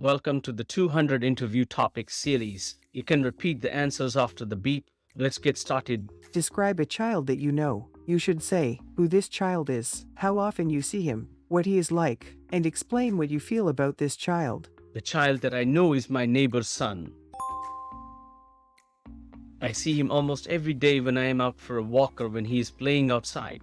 Welcome to the 200 interview topics series. You can repeat the answers after the beep. Let's get started. Describe a child that you know. You should say who this child is, how often you see him, what he is like, and explain what you feel about this child. The child that I know is my neighbor's son. I see him almost every day when I am out for a walk or when he is playing outside.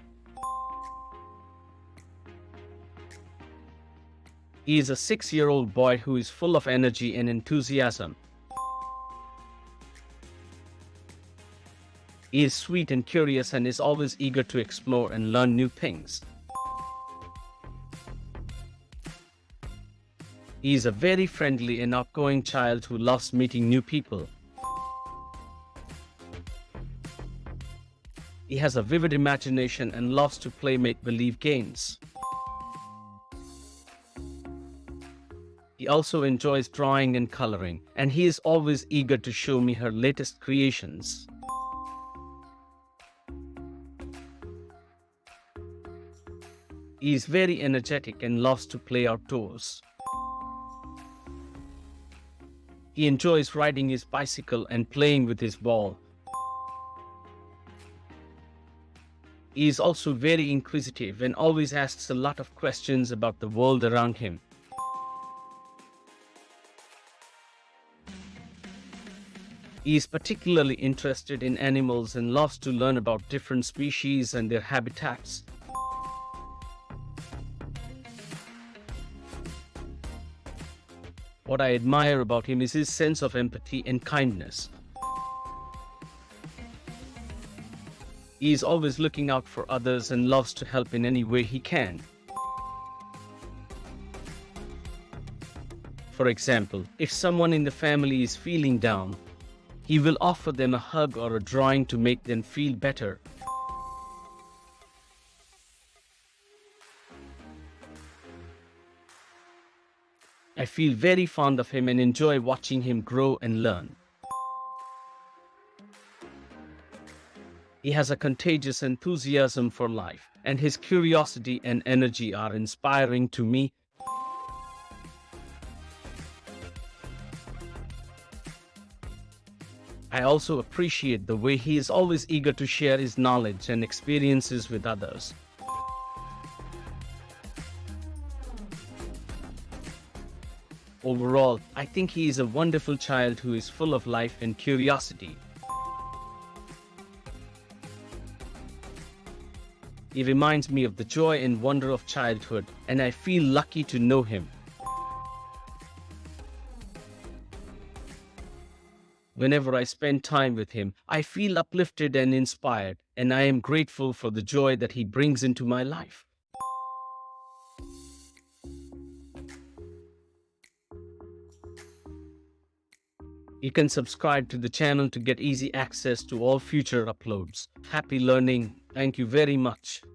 He is a 6-year-old boy who is full of energy and enthusiasm. He is sweet and curious and is always eager to explore and learn new things. He is a very friendly and outgoing child who loves meeting new people. He has a vivid imagination and loves to play make-believe games. He also enjoys drawing and coloring, and he is always eager to show me her latest creations. He is very energetic and loves to play outdoors. He enjoys riding his bicycle and playing with his ball. He is also very inquisitive and always asks a lot of questions about the world around him. He is particularly interested in animals and loves to learn about different species and their habitats. What I admire about him is his sense of empathy and kindness. He is always looking out for others and loves to help in any way he can. For example, if someone in the family is feeling down, he will offer them a hug or a drawing to make them feel better. I feel very fond of him and enjoy watching him grow and learn. He has a contagious enthusiasm for life, and his curiosity and energy are inspiring to me. I also appreciate the way he is always eager to share his knowledge and experiences with others. Overall, I think he is a wonderful child who is full of life and curiosity. He reminds me of the joy and wonder of childhood, and I feel lucky to know him. Whenever I spend time with him, I feel uplifted and inspired, and I am grateful for the joy that he brings into my life. You can subscribe to the channel to get easy access to all future uploads. Happy learning. Thank you very much.